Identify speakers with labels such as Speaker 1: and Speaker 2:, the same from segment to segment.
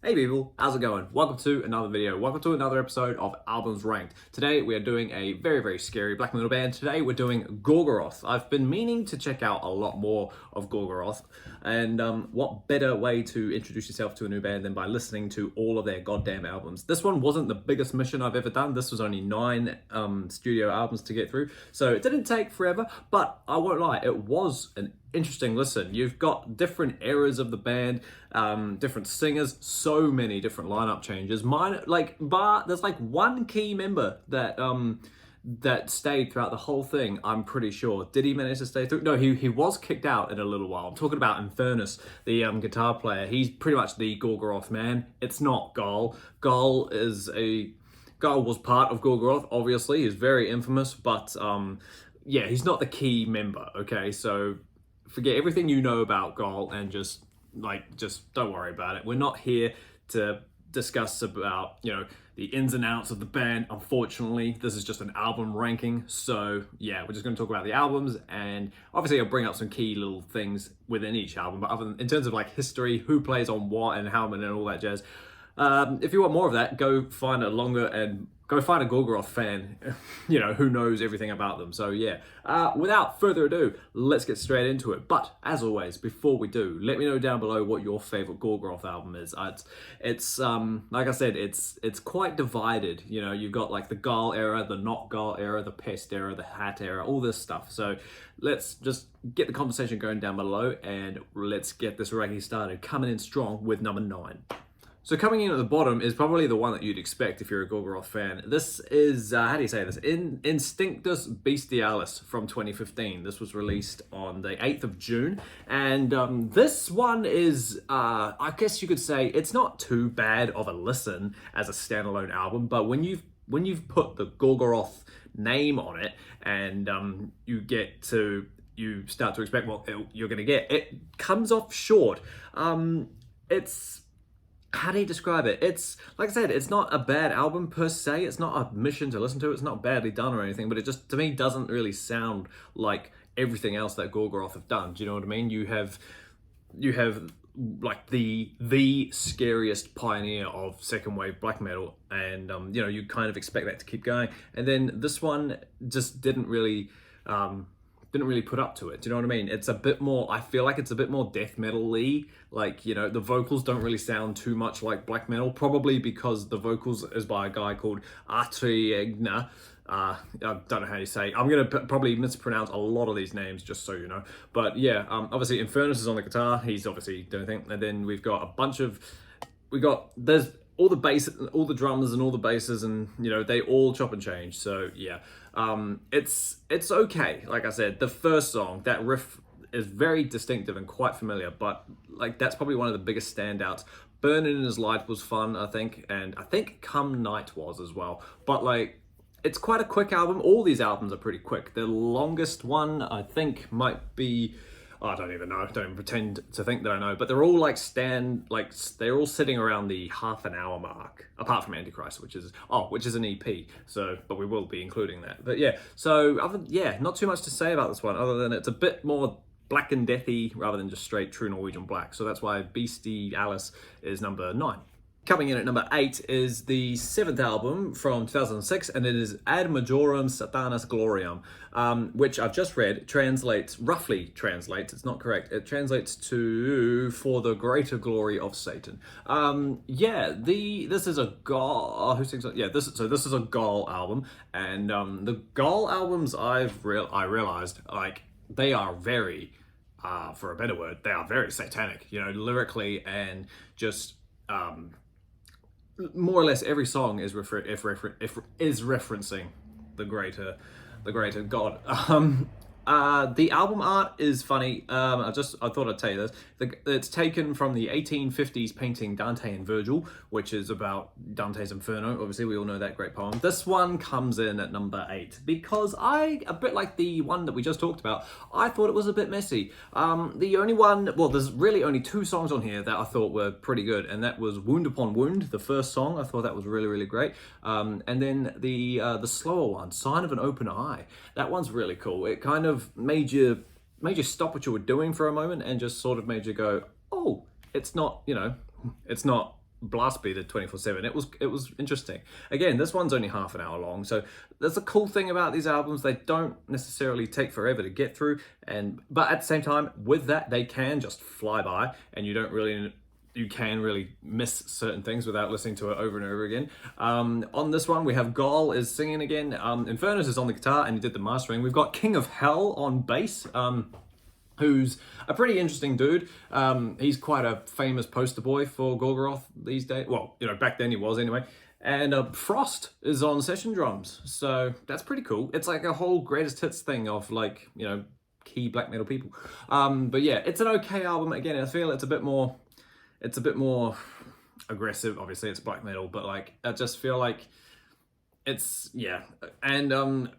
Speaker 1: Hey people, how's it going? Welcome to another video. Welcome to another episode of Albums Ranked. Today we are doing a very scary black metal band. Today we're doing GORGOROTH. I've been meaning to check out a lot more of GORGOROTH, and what better way to introduce yourself to a new band than by listening to all of their goddamn albums. This one wasn't the biggest mission I've ever done. This was only 9 studio albums to get through, so it didn't take forever, but I won't lie, it was an interesting listen. You've got different eras of the band, different singers, so many different lineup changes. There's like one key member that that stayed throughout the whole thing. I'm pretty sure. Did he manage to stay through? No, he was kicked out in a little while. I'm talking about Infernus, the guitar player. He's pretty much the GORGOROTH man. It's not Gull. Gull was part of GORGOROTH. Obviously, he's very infamous, but yeah, he's not the key member. Okay, so forget everything you know about Gull and just don't worry about it. We're not here to discuss about, the ins and outs of the band. Unfortunately, this is just an album ranking. So yeah, we're just going to talk about the albums, and obviously I'll bring up some key little things within each album. But in terms of like history, who plays on what and how and all that jazz, if you want more of that, go find a GORGOROTH fan, who knows everything about them. So yeah, without further ado, let's get straight into it. But as always, before we do, let me know down below what your favorite GORGOROTH album is. It's like I said, it's quite divided. You've got like the Gull era, the not Gull era, the Pest era, the Hat era, all this stuff. So let's just get the conversation going down below, and let's get this ranking started. Coming in strong with number 9. So coming in at the bottom is probably the one that you'd expect if you're a GORGOROTH fan. This is, how do you say this? Instinctus Bestialis from 2015. This was released on the 8th of June. And this one is, I guess you could say, it's not too bad of a listen as a standalone album, but when you've put the GORGOROTH name on it, and you start to expect what you're going to get, it comes off short. How do you describe it? It's, like I said, it's not a bad album per se. It's not a mission to listen to. It's not badly done or anything, but it just, to me, doesn't really sound like everything else that GORGOROTH have done. Do you know what I mean? You have like the scariest pioneer of second wave black metal, and you kind of expect that to keep going. And then this one just didn't really put up to it. Do you know what I mean? It's a bit more, I feel like it's a bit more death metal-y. Like, the vocals don't really sound too much like black metal, probably because the vocals is by a guy called Atriegna. I don't know how you say. I'm going to probably mispronounce a lot of these names, just so you know. But yeah, obviously Infernus is on the guitar. He's obviously doing things. And then we've got there's all the bass, all the drummers and all the basses, and they all chop and change. So yeah, it's okay. Like I said, the first song, that riff is very distinctive and quite familiar, but like that's probably one of the biggest standouts. Burning in His Light was fun, I think, and I think Come Night was as well. But like, it's quite a quick album. All these albums are pretty quick. The longest one I think might be, I don't even know. Don't even pretend to think that I know. But they're all they're all sitting around the half-an-hour mark, apart from Antichrist, which is an EP. So, but we will be including that. But yeah, so not too much to say about this one, other than it's a bit more black and deathy rather than just straight true Norwegian black. So that's why Bestialis is number 9. Coming in at number 8 is the 7th album from 2006, and it is Ad Majorem Satanas Gloriam, which I've just read roughly translates, it's not correct, it translates to For the Greater Glory of Satan. This is a Gull, who sings it? Yeah, this is a Gull album, and the Gull albums I realized, like, they are very, for a better word, they are very satanic, lyrically, and just, more or less every song is referencing the greater God. The album art is funny. I thought I'd tell you this. It's taken from the 1850s painting Dante and Virgil, which is about Dante's Inferno. Obviously, we all know that great poem. This one comes in at number 8 because a bit like the one that we just talked about, I thought it was a bit messy. There's really only 2 songs on here that I thought were pretty good, and that was Wound Upon Wound, the first song. I thought that was really great. And then the slower one, Sign of an Open Eye. That one's really cool. It kind of made you stop what you were doing for a moment and just sort of made you go, oh, it's not blast beat 24/7. It was interesting. Again, this one's only half an hour long, so that's a cool thing about these albums. They don't necessarily take forever to get through, but at the same time, with that, they can just fly by, and you can really miss certain things without listening to it over and over again. On this one, we have Gall is singing again. Infernus is on the guitar, and he did the mastering. We've got King of Hell on bass. Who's a pretty interesting dude. He's quite a famous poster boy for Gorgoroth these days. Well, back then he was anyway. And Frost is on session drums, so that's pretty cool. It's like a whole greatest hits thing of key black metal people. But yeah, it's an okay album. Again, I feel it's a bit more aggressive. Obviously, it's black metal, but I just feel like it's and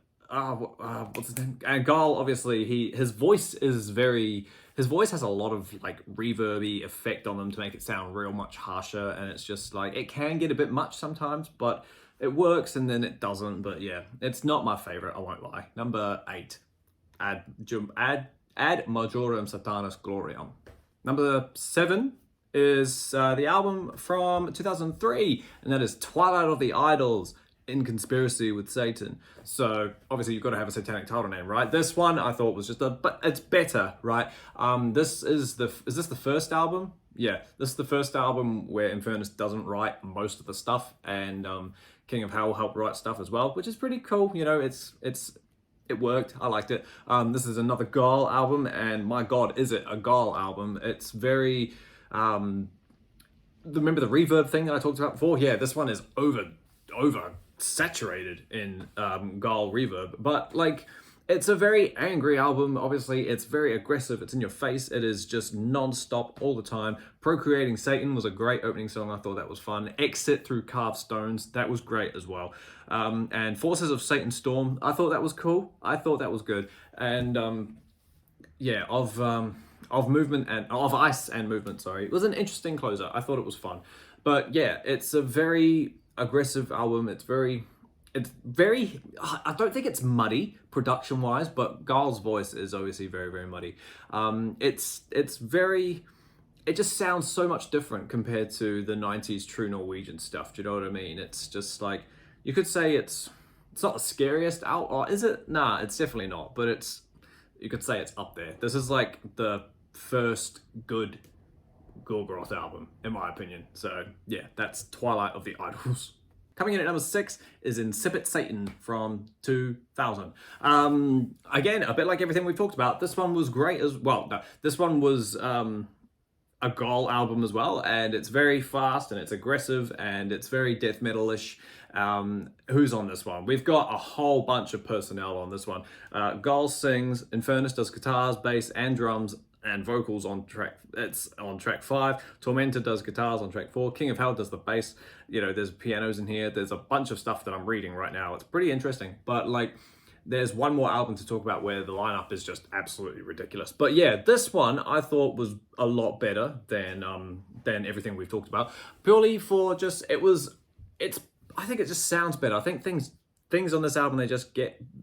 Speaker 1: what's his name? And Gall, obviously, his voice has a lot of reverby effect on them to make it sound real much harsher, and it's just it can get a bit much sometimes, but it works and then it doesn't. But yeah, it's not my favorite, I won't lie. Number 8, ad majorem satanas gloriam. Number 7 is the album from 2003, and that is Twilight of the Idols, In Conspiracy with Satan. So obviously you've got to have a satanic title name, right? This one I thought was but it's better, right? Is this the first album? Yeah, this is the first album where Infernus doesn't write most of the stuff, and King of Hell helped write stuff as well, which is pretty cool. It worked. I liked it. This is another Gall album, and my God, is it a Gall album? It's very remember the reverb thing that I talked about before? Yeah, this one is over saturated in Gall reverb, but it's a very angry album. Obviously, it's very aggressive. It's in your face. It is just non-stop all the time. Procreating Satan was a great opening song. I thought that was fun. Exit Through Carved Stones, that was great as well. And Forces of Satan Storm, I thought that was cool. I thought that was good. And of Movement and of Ice and Movement, sorry, it was an interesting closer. I thought it was fun. But yeah, it's a very aggressive album. It's very, I don't think it's muddy production wise, but Gall's voice is obviously very, very muddy. It just sounds so much different compared to the 90s true Norwegian stuff. Do you know what I mean? It's just you could say it's not the scariest out, or is it? Nah, it's definitely not, but you could say it's up there. This is the first good Gorgoroth album, in my opinion. So yeah, that's Twilight of the Idols. Coming in at number 6 is Incipit Satan from 2000. Again, a bit like everything we've talked about, this one was great as well. No, this one was a Gall album as well, and it's very fast and it's aggressive and it's very death metal-ish. Who's on this one? We've got a whole bunch of personnel on this one. Gall sings, Infernus does guitars, bass, and drums and vocals on track. It's on track 5. Tormentor does guitars on track 4. King of Hell does the bass. There's pianos in here. There's a bunch of stuff that I'm reading right now. It's pretty interesting, but there's one more album to talk about where the lineup is just absolutely ridiculous. But yeah, this one I thought was a lot better than everything we've talked about. Purely for I think it just sounds better. I think things on this album,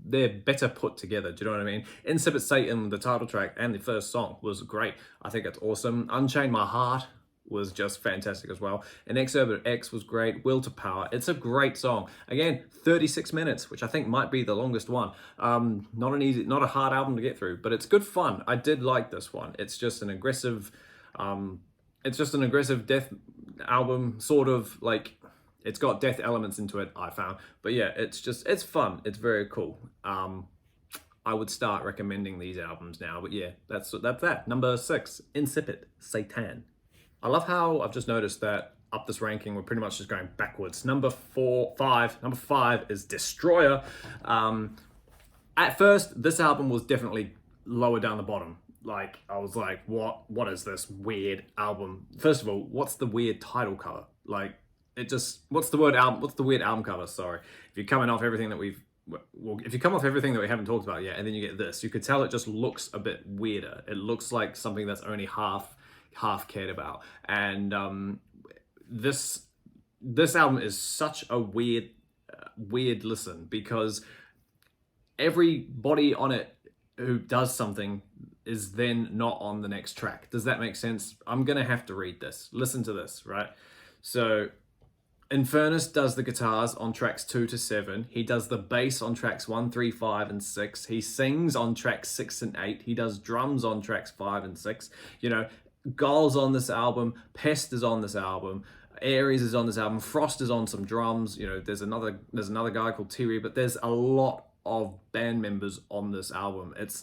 Speaker 1: they're better put together. Do you know what I mean? Incipit Satan, the title track and the first song was great. I think it's awesome. Unchain My Heart was just fantastic as well. And Exurban X was great. Will to Power. It's a great song. Again, 36 minutes, which I think might be the longest one. Not a hard album to get through, but it's good fun. I did like this one. It's just an aggressive death album, sort of it's got death elements into it, I found. But yeah, it's fun. It's very cool. I would start recommending these albums now, but yeah, that's that. Number 6, Incipit Satan. I love how I've just noticed that up this ranking, we're pretty much just going backwards. Number 5 is Destroyer. At first, this album was definitely lower down the bottom. I was like, what is this weird album? First of all, what's the weird title cover? What's the weird album cover? Sorry. If you're coming off everything that we haven't talked about yet, and then you get this, you could tell it just looks a bit weirder. It looks like something that's only half cared about. And this album is such a weird listen, because everybody on it who does something is then not on the next track. Does that make sense? I'm gonna have to read this. Listen to this, right? So Infernus does the guitars on tracks 2 to 7. He does the bass on tracks 1, 3, 5, and 6. He sings on tracks 6 and 8. He does drums on tracks 5 and 6. You know, Gull's on this album. Pest is on this album. Ares is on this album. Frost is on some drums. You know, there's another guy called Thierry, but there's a lot of band members on this album. It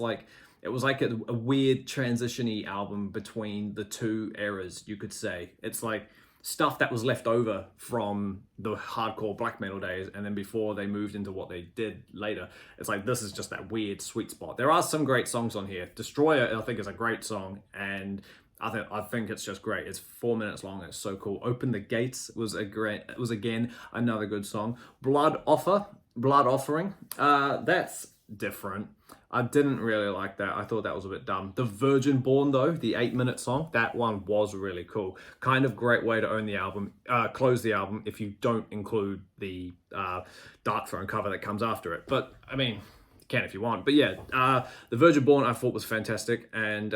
Speaker 1: was like a weird transition-y album between the two eras, you could say. It's like stuff that was left over from the hardcore black metal days, and then before they moved into what they did later. It's like, this is just that weird sweet spot. There are some great songs on here. Destroyer, I think, is a great song, and I think it's just great. It's 4 minutes long. It's so cool. Open the Gates was again another good song. Blood Offering. That's different. I didn't really like that. I thought that was a bit dumb. The Virgin Born, though, the 8-minute song, that one was really cool. Kind of great way to own the album, close the album, if you don't include the Dark Throne cover that comes after it. But I mean, you can if you want. But yeah, the Virgin Born I thought was fantastic. And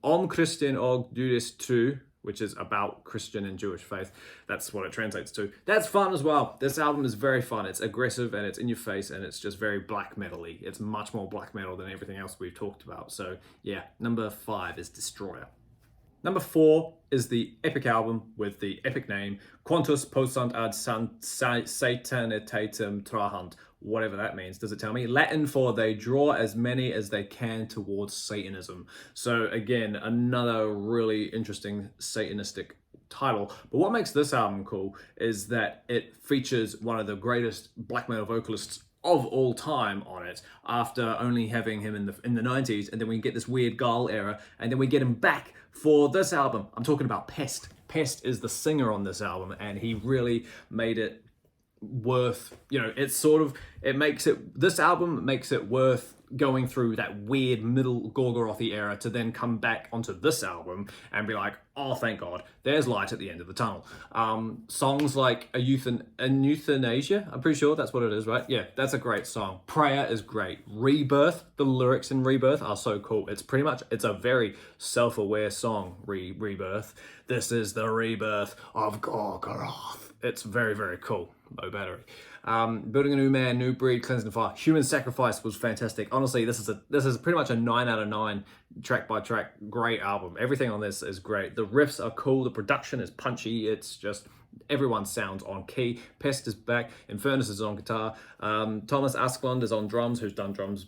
Speaker 1: Om Christian og Judas 2, which is about Christian and Jewish faith. That's what it translates to. That's fun as well. This album is very fun. It's aggressive and it's in your face and it's just very black metal-y. It's much more black metal than everything else we've talked about. So yeah, number 5 is Destroyer. Number 4 is the epic album with the epic name, Quantus Posant ad Satanitatem Trahant. Whatever that means. Does it tell me? Latin for they draw as many as they can towards Satanism. So again, another really interesting Satanistic title. But what makes this album cool is that it features one of the greatest black metal vocalists of all time on it, after only having him in the 90s, and then we get this weird Gull era, and then we get him back for this album. I'm talking about Pest. Pest is the singer on this album, and he really made it worth, you know, this album makes it worth going through that weird middle Gorgorothy era to then come back onto this album and be like, oh, thank God, there's light at the end of the tunnel. Songs like Euthanasia, I'm pretty sure that's what it is, right? Yeah, that's a great song. Prayer is great. Rebirth, the lyrics in Rebirth are so cool. It's a very self-aware song, Rebirth. This is the rebirth of Gorgoroth. It's very, very cool. Low battery. Building a New Man, New Breed, Cleansing the Fire. Human Sacrifice was fantastic. Honestly, this is pretty much a 9 out of 9 track by track. Great album. Everything on this is great. The riffs are cool. The production is punchy. It's just, everyone sounds on key. Pest is back. Infernus is on guitar. Thomas Asklund is on drums, who's done drums,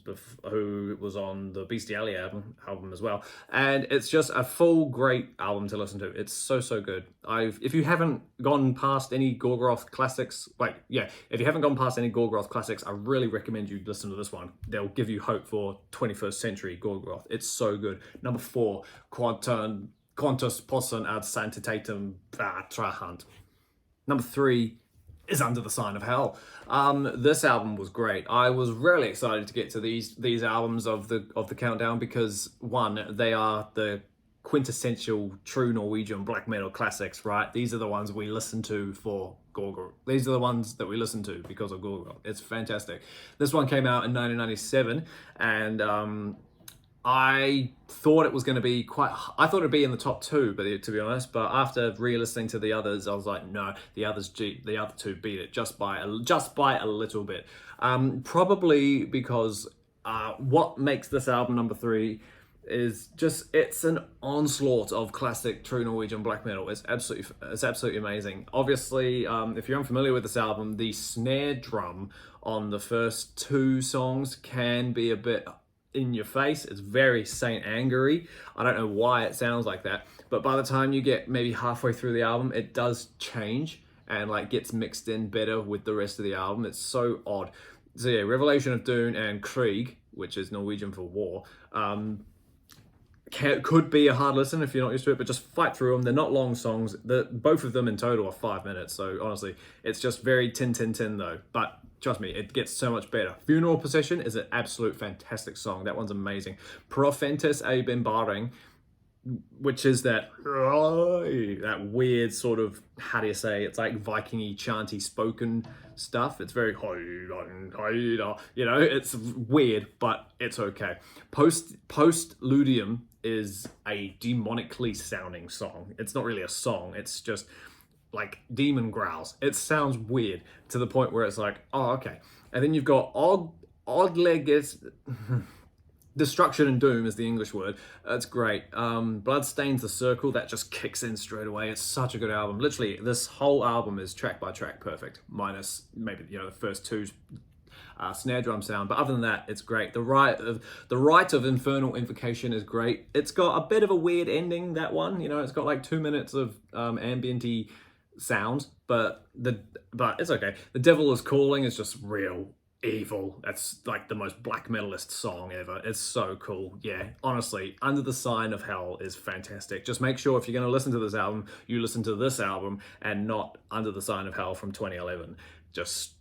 Speaker 1: who was on the Bestiality album as well. And it's just a full great album to listen to. It's so, so good. If you haven't gone past any Gorgoroth classics, if you haven't gone past any Gorgoroth classics, I really recommend you listen to this one. They'll give you hope for 21st century Gorgoroth. It's so good. Number 4, Quantus Possum ad Sanctitatem Trahant. Number 3 is Under the Sign of Hell. This album was great. I was really excited to get to these albums of the countdown because, one, they are the quintessential true Norwegian black metal classics, right? These are the ones we listen to for Gorgoroth. These are the ones that we listen to because of Gorgoroth. It's fantastic. This one came out in 1997, and I thought it was going to be I thought it'd be in the top 2, but to be honest, but after re-listening to the others, I was like, no, the other 2 beat it just by a little bit. Probably because what makes this album number 3 is just, it's an onslaught of classic true Norwegian black metal. It's absolutely amazing. Obviously, if you're unfamiliar with this album, the snare drum on the first 2 songs can be a bit in your face. It's very Saint Angery. I don't know why it sounds like that, but by the time you get maybe halfway through the album, it does change and gets mixed in better with the rest of the album. It's so odd. So yeah, Revelation of Dune and Krieg, which is Norwegian for war, could be a hard listen if you're not used to it, but just fight through them. They're not long songs. Both of them in total are 5 minutes, so honestly, it's just very tin though. But trust me, it gets so much better. Funeral Procession is an absolute fantastic song. That one's amazing. Profentes a Bimbaring, which is that weird sort of, how do you say, it's like Viking-y, chanty spoken stuff. It's very, you know, it's weird, but it's okay. Postludium is a demonically sounding song. It's not really a song. It's just, like demon growls. It sounds weird to the point where it's like, oh, okay. And then you've got odd leg is Destruction and Doom is the English word. That's great. Bloodstains the Circle, that just kicks in straight away. It's such a good album. Literally, this whole album is track by track perfect, minus maybe the first two snare drum sound. But other than that, it's great. The Rite of Infernal Invocation is great. It's got a bit of a weird ending, that one. It's got like 2 minutes of ambient-y sound, but it's okay. The Devil is Calling is just real evil. That's like the most black metalist song ever. It's so cool. Yeah, honestly, Under the Sign of Hell is fantastic. Just make sure if you're going to listen to this album, you listen to this album and not Under the Sign of Hell from 2011. Just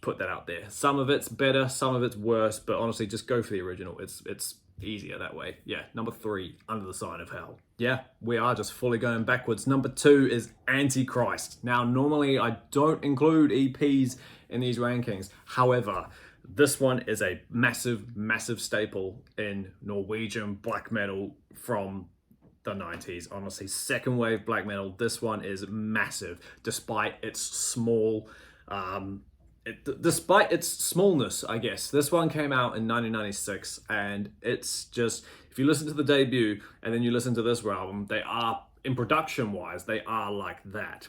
Speaker 1: put that out there. Some of it's better, some of it's worse, but honestly, just go for the original. It's easier that way. Yeah, number 3, Under the Sign of Hell. Yeah, we are just fully going backwards. Number 2 is Antichrist. Now, normally I don't include EPs in these rankings. However, this one is a massive, massive staple in Norwegian black metal from the 90s. Honestly, second wave black metal. This one is massive, despite its small, despite its smallness, I guess. This one came out in 1996, and it's just, if you listen to the debut and then you listen to this album, they are, in production wise, they are like that.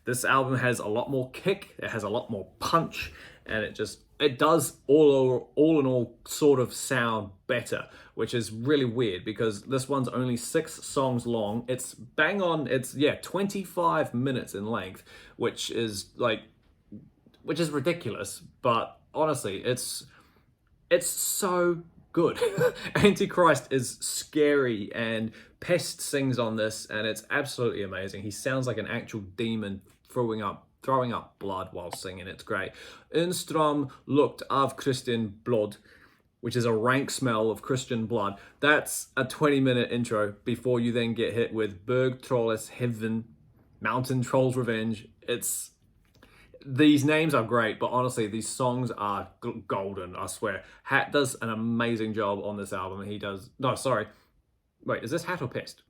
Speaker 1: This album has a lot more kick, it has a lot more punch, and it does all in all sort of sound better, which is really weird because this one's only 6 songs long. It's bang on, it's 25 minutes in length, which is ridiculous, but honestly, it's so good. Antichrist is scary, and Pest sings on this, and it's absolutely amazing. He sounds like an actual demon throwing up blood while singing. It's great. Unstrom lukt av Christian blood, which is a rank smell of Christian blood. That's a 20-minute intro before you then get hit with Berg Trolls Heaven, Mountain Trolls Revenge. These names are great, but honestly, these songs are golden, I swear. Hat does an amazing job on this album. Wait, is this Hat or Pest?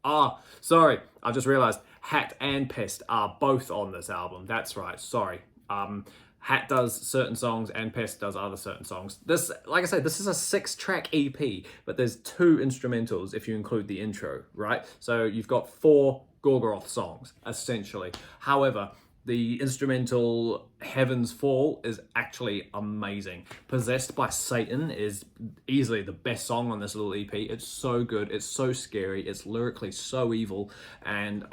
Speaker 1: Sorry, I've just realized Hat and Pest are both on this album. That's right, sorry. Hat does certain songs and Pest does other certain songs. This, like I said, this is a 6-track EP, but there's 2 instrumentals if you include the intro, right? So you've got 4 Gorgoroth songs, essentially. However, the instrumental Heaven's Fall is actually amazing. Possessed by Satan is easily the best song on this little EP. It's so good, it's so scary, it's lyrically so evil, and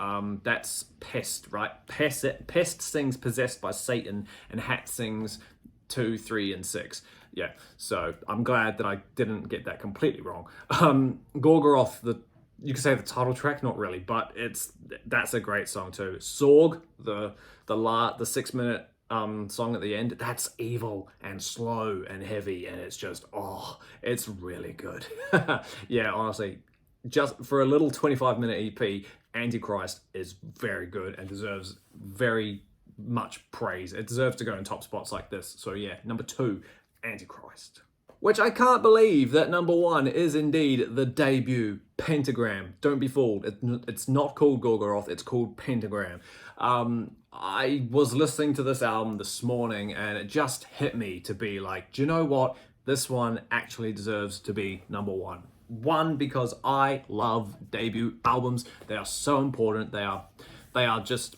Speaker 1: that's Pest, right? Pest sings Possessed by Satan, and Hat sings 2, 3, and 6. Yeah, so I'm glad that I didn't get that completely wrong. Gorgoroth, you could say the title track, not really, but that's a great song too. Sorg, the 6-minute song at the end, that's evil and slow and heavy, and it's just, it's really good. Yeah, honestly, just for a little 25-minute EP, Antichrist is very good and deserves very much praise. It deserves to go in top spots like this. So yeah, number 2, Antichrist. Which I can't believe that number 1 is indeed the debut, Pentagram. Don't be fooled. It's not called Gorgoroth, it's called Pentagram. I was listening to this album this morning and it just hit me to be like, do you know what? This one actually deserves to be number 1. 1, because I love debut albums. They are so important. They are just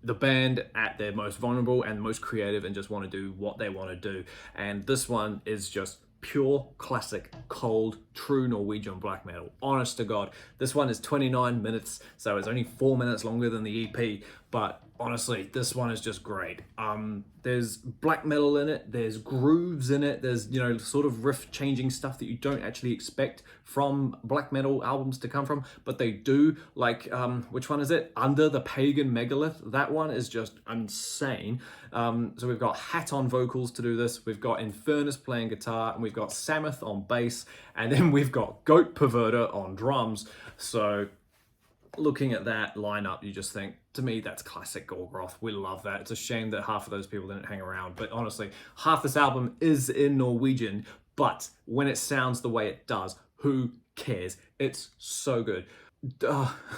Speaker 1: the band at their most vulnerable and most creative and just want to do what they want to do. And this one is just pure classic, cold, true Norwegian black metal. Honest to God. This one is 29 minutes, so it's only 4 minutes longer than the EP, but honestly, this one is just great. There's black metal in it, there's grooves in it, there's, sort of riff changing stuff that you don't actually expect from black metal albums to come from, but they do. Like, which one is it? Under the Pagan Megalith. That one is just insane. So we've got Hat on vocals to do this, we've got Infernus playing guitar, and we've got Samoth on bass, and then we've got Goat Perverter on drums. So looking at that lineup, you just think, to me, that's classic Gorgoroth. We love that. It's a shame that half of those people didn't hang around, but honestly, half this album is in Norwegian, but when it sounds the way it does, who cares? It's so good.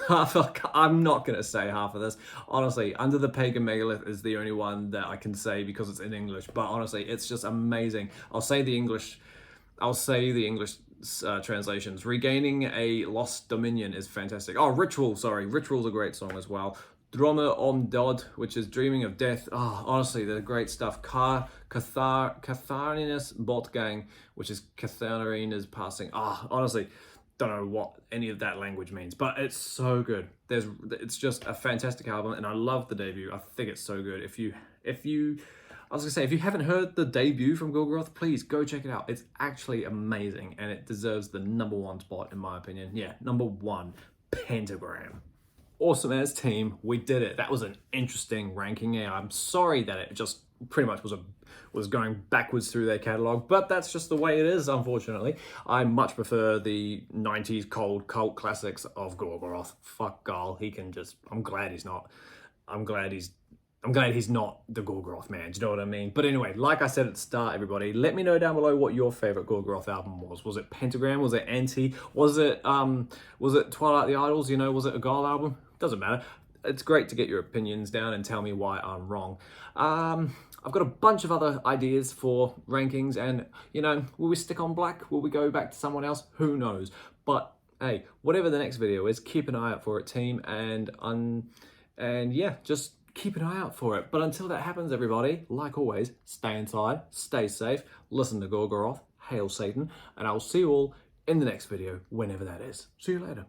Speaker 1: I'm not gonna say half of this. Honestly, Under the Pagan Megalith is the only one that I can say because it's in English. But honestly, it's just amazing. I'll say the English translations. Regaining a Lost Dominion is fantastic. Oh, Ritual, sorry. Ritual's a great song as well. Droma Om Dod, which is Dreaming of Death. Oh, honestly, they're great stuff. Catharina's Botgang, which is Catharina's passing. Ah, honestly, don't know what any of that language means, but it's so good. It's just a fantastic album, and I love the debut. I think it's so good. I was gonna say, if you haven't heard the debut from GORGOROTH, please go check it out. It's actually amazing, and it deserves the #1 spot in my opinion. Yeah, #1, Pentagram. Awesome as team, we did it. That was an interesting ranking. Yeah, I'm sorry that it just pretty much was going backwards through their catalog, but that's just the way it is, unfortunately. I much prefer the 90s cold cult classics of GORGOROTH. Fuck Garl, he can just, I'm glad he's not the GORGOROTH man, do you know what I mean? But anyway, like I said at the start, everybody, let me know down below what your favorite GORGOROTH album was. Was it Pentagram? Was it Anti? Was it Twilight the Idols? You know, was it a Garl album? Doesn't matter. It's great to get your opinions down and tell me why I'm wrong. I've got a bunch of other ideas for rankings, and you know, will we stick on Black? Will we go back to someone else? Who knows? But hey, whatever the next video is, keep an eye out for it, team, and yeah, just keep an eye out for it. But until that happens, everybody, like always, stay inside, stay safe, listen to GORGOROTH, hail Satan, and I'll see you all in the next video, whenever that is. See you later.